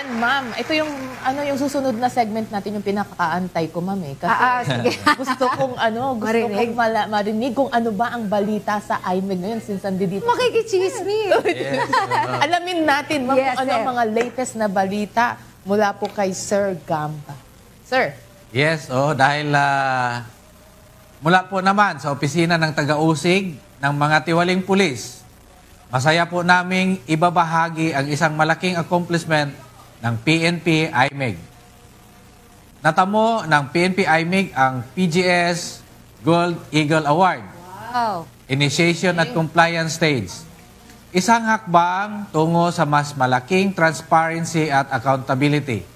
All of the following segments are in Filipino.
yan, ma'am. Ito yung yung susunod na segment natin, yung pinakaantay ko, ma'am eh. Kasi sige. gusto kong marinig kung ano ba ang balita sa IMEG ngayon since nandito. Makikichismis. Yes. Alamin natin, ma'am, Yes, kung ano ang sir. mga latest na balita mula po kay Sir Gamba. Sir. Yes, dahil mula po naman sa opisina ng taga-usig ng mga tiwaling pulis, masaya po naming ibabahagi ang isang malaking accomplishment ng PNP IMEG. Natamo ng PNP IMEG ang PGS Gold Eagle Award, Wow. Initiation at Compliance Stage. Isang hakbang tungo sa mas malaking transparency at accountability.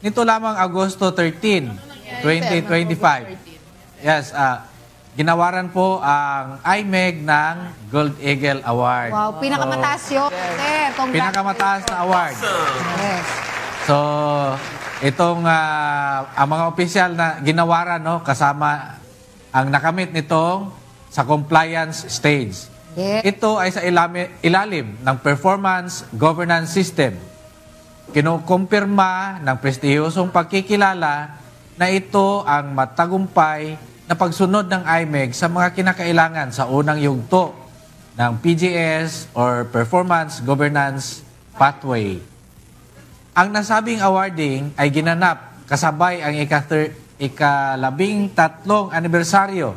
Nito lamang Agosto 13, 2025. Yes, ginawaran po ang IMEG ng Gold Eagle Award. Wow, pinakamataas yun. Sir, Pinakamataas na award. Yes. So, itong ang mga opisyal na ginawaran, kasama ang nakamit nitong sa compliance stage. Yeah. Ito ay sa ilalim ng performance governance system. Kinukumpirma ng prestihiyosong pagkikilala na ito ang matagumpay na pagsunod ng IMEG sa mga kinakailangan sa unang yugto ng PGS or Performance Governance Pathway. Ang nasabing awarding ay ginanap kasabay ang ika-13 anibersaryo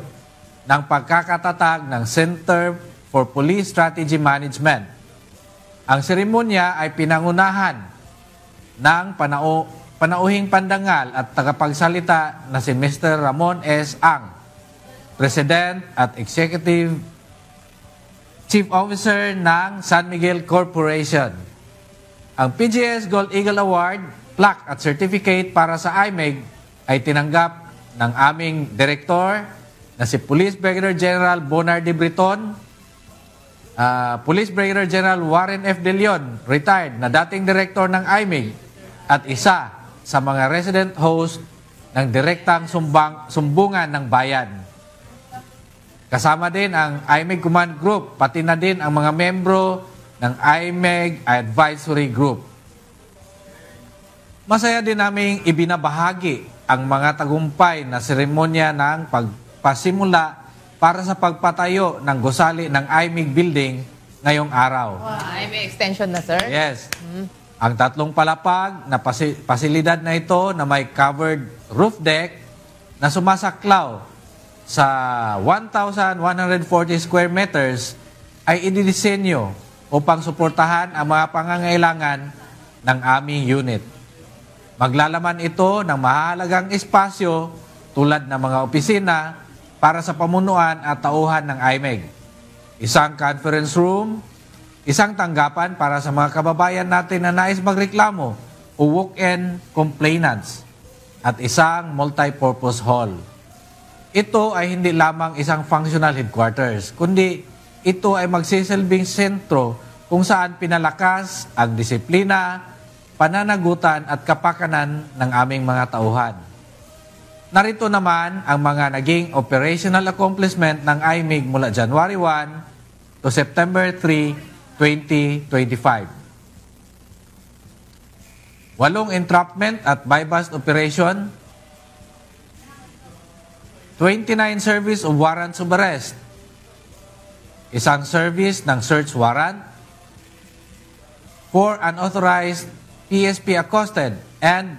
ng pagkakatatag ng Center for Police Strategy Management. Ang seremonya ay pinangunahan ng panauhing pandangal at tagapagsalita na si Mr. Ramon S. Ang, President at Executive Chief Officer ng San Miguel Corporation. Ang PGS Gold Eagle Award, plaque at certificate para sa IMEG ay tinanggap ng aming Direktor na si Police Brigadier General Bonard de Briton, Police Brigadier General Warren F. De Leon, retired na dating Direktor ng IMEG at isa sa mga resident host ng Direktang Sumbungan ng Bayan. Kasama din ang IMEG Command Group, pati na din ang mga membro ng IMEG Advisory Group. Masaya din naming ibinabahagi ang mga tagumpay na seremonya ng pagpasimula para sa pagpatayo ng gusali ng IMEG Building ngayong araw. Wow, may extension na, sir? Yes. Ang 3 palapag na pasilidad na ito na may covered roof deck na sumasaklaw sa 1,140 square meters ay inidisenyo upang suportahan ang mga pangangailangan ng aming unit. Maglalaman ito ng mahalagang espasyo tulad ng mga opisina para sa pamunuan at tauhan ng IMEG. Isang conference room, isang tanggapan para sa mga kababayan natin na nais magreklamo o walk-in complainants, at isang multi-purpose hall. Ito ay hindi lamang isang functional headquarters, kundi ito ay magsisilbing sentro kung saan pinalakas ang disiplina, pananagutan at kapakanan ng aming mga tauhan. Narito naman ang mga naging operational accomplishment ng IMEG mula January 1 to September 3, 2025. 8 entrapment at buy-bust operation, 29 service of warrants of arrest, isang service ng search warrant, 4 unauthorized PSP accosted, and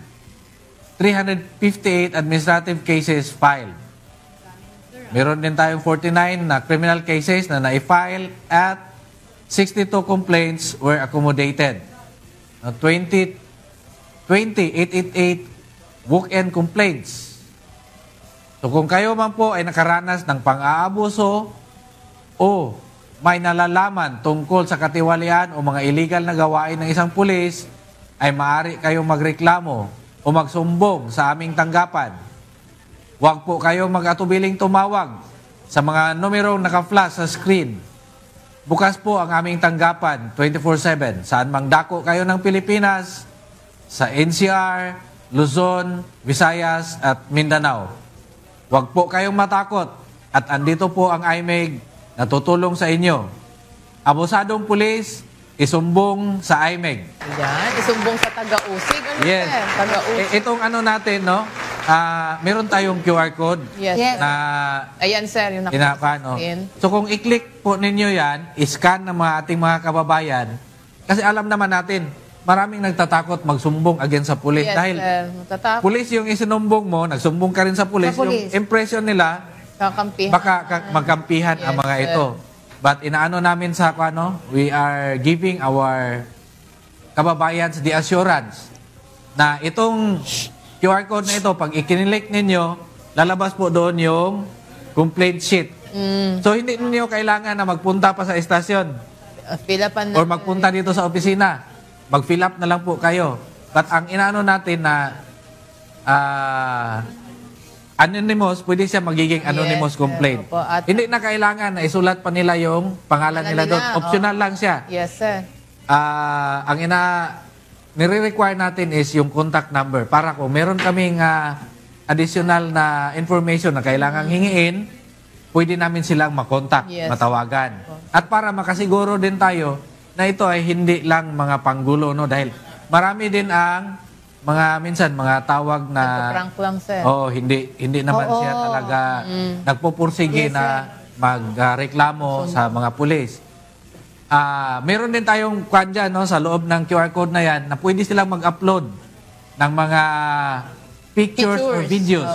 358 administrative cases filed. Meron din tayong 49 na criminal cases na na-file at 62 complaints were accommodated. 888 walk-in complaints. So kung kayo man po ay nakaranas ng pang-aabuso o may nalalaman tungkol sa katiwalian o mga illegal na gawain ng isang pulis, ay maaari kayong magreklamo o magsumbong sa aming tanggapan. Huwag po kayong mag-atubiling tumawag sa mga numerong naka-flash sa screen. Bukas po ang aming tanggapan 24/7 saan mang dako kayo ng Pilipinas, sa NCR, Luzon, Visayas at Mindanao. Huwag po kayong matakot at andito po ang IMEG na tutulong sa inyo. Abusadong pulis, isumbong sa IMEG. Yan, isumbong sa taga-usig. Ano, Yes. sir? Taga-usig. Itong ano natin, no? Meron tayong QR code Yes. Yes. na Ayan, sir, yung no? in. So kung i-click po ninyo yan, i-scan ng ating mga kababayan, kasi alam naman natin, maraming nagtatakot magsumbong against sa pulis. Yes, Dahil sir. Matatakot. pulis yung isinumbong mo, nagsumbong ka rin sa pulis, Sa pulis. yung impression nila, Kakampihan. baka magkampihan ang Yes, mga sir. ito. But inaano namin sa we are giving our kababayans the assurance na itong QR code na ito, pag ikinilik ninyo, lalabas po doon yung complaint sheet. So hindi ninyo kailangan na magpunta pa sa estasyon Pilapan na. or magpunta dito sa opisina. Mag-fill up na lang po kayo. But ang inaano natin na anonymous, pwede siya magiging anonymous Yes, complaint. opo. At- Hindi na kailangan na isulat pa nila yung pangalan nila doon. nila, Optional lang siya. Yes, sir. Ang nire-require natin is yung contact number para kung meron kaming additional na information na kailangang hingiin, pwede namin silang makontak, Yes. matawagan. At para makasiguro din tayo na ito ay hindi lang mga panggulo, no? Dahil marami din ang minsan mga tawag na Prank lang, sir. hindi naman Oo. siya talaga nagpupursige Yes, na magreklamo sa mga pulis. Meron din tayong kwan dyan, no, sa loob ng QR code na yan na pwede silang mag-upload ng mga pictures or videos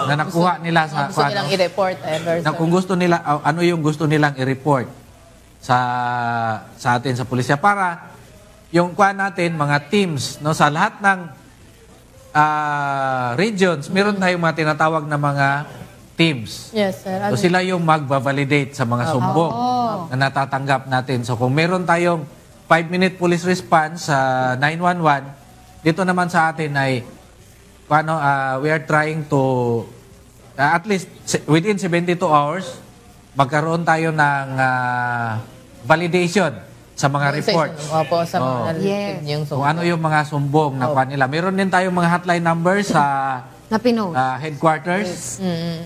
na nakuha nila sa Gusto kwan, nilang no? i-report ever, Na sir. kung gusto nila, ano yung gusto nilang i-report sa atin sa pulisya para yung kwan natin, mga teams, no, sa lahat ng regions, meron tayong mga tinatawag na mga teams. Yes, sir. So sila yung magbabalidate sa mga sumbong na natatanggap natin. So kung meron tayong 5-minute police response sa 911, dito naman sa atin ay we are trying to at least within 72 hours magkaroon tayo ng validation sa mga report. Opo, sa mga Yes. yung Kung ano yung mga sumbong na kwan nila. Meron din tayong mga hotline numbers sa Na pinost. headquarters.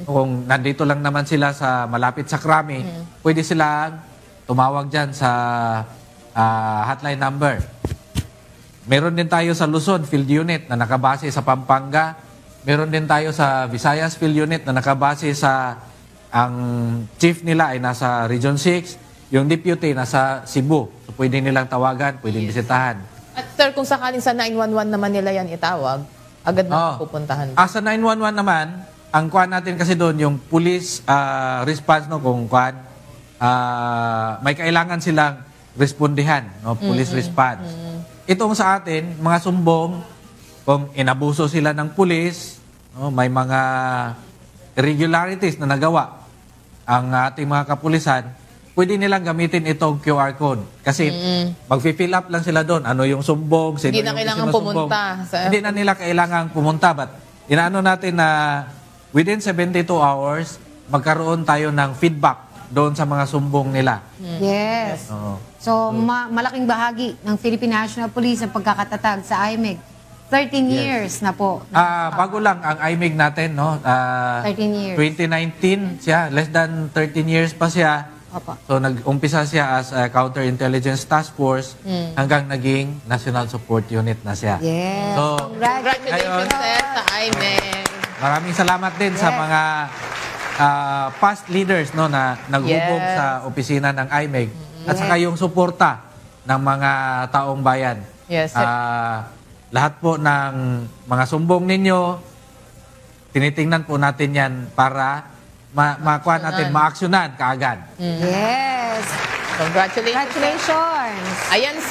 Kung nandito lang naman sila sa malapit sa Krami, pwede sila tumawag dyan sa hotline number. Meron din tayo sa Luzon Field Unit na nakabase sa Pampanga. Meron din tayo sa Visayas Field Unit na nakabase sa ang chief nila ay nasa Region 6, yung deputy nasa Cebu. So pwede nilang tawagan, pwedeng bisitahan. At sir, kung sakaling sa 911 naman nila yan itawag, agad na pupuntahan. Sa 911 naman, ang kuan natin kasi doon, yung police response, no, kung kuan, may kailangan silang respondihan, no, police response. Itong sa atin, mga sumbong, kung inabuso sila ng pulis, no, may mga irregularities na nagawa ang ating mga kapulisan, pwede nilang gamitin itong QR code. Kasi mag-fill up lang sila doon. Ano yung sumbong, sino Hindi na yung kailangan sinusumbong. pumunta Hindi na nila kailangan pumunta. But inaano natin na within 72 hours, magkaroon tayo ng feedback doon sa mga sumbong nila. Yes. Oo. So, malaking bahagi ng Philippine National Police ang pagkakatatag sa IMEG. 13 years na po. Bago lang ang IMEG natin, no? 13 years. 2019 siya, less than 13 years pa siya. Opo. So nag-umpisa siya as a Counterintelligence Task Force hanggang naging National Support Unit na siya. Yes. So, Congratulations, Ayun. sir, sa IMEG. maraming salamat din sa mga past leaders, no, na naghubog Yes. sa opisina ng IMEG at saka yung suporta ng mga taong bayan. Yes, sir. Lahat po ng mga sumbong ninyo, tinitingnan po natin yan para makuha natin, maaksyonan kaagad. Yes. Congratulations. Congratulations. Ayan,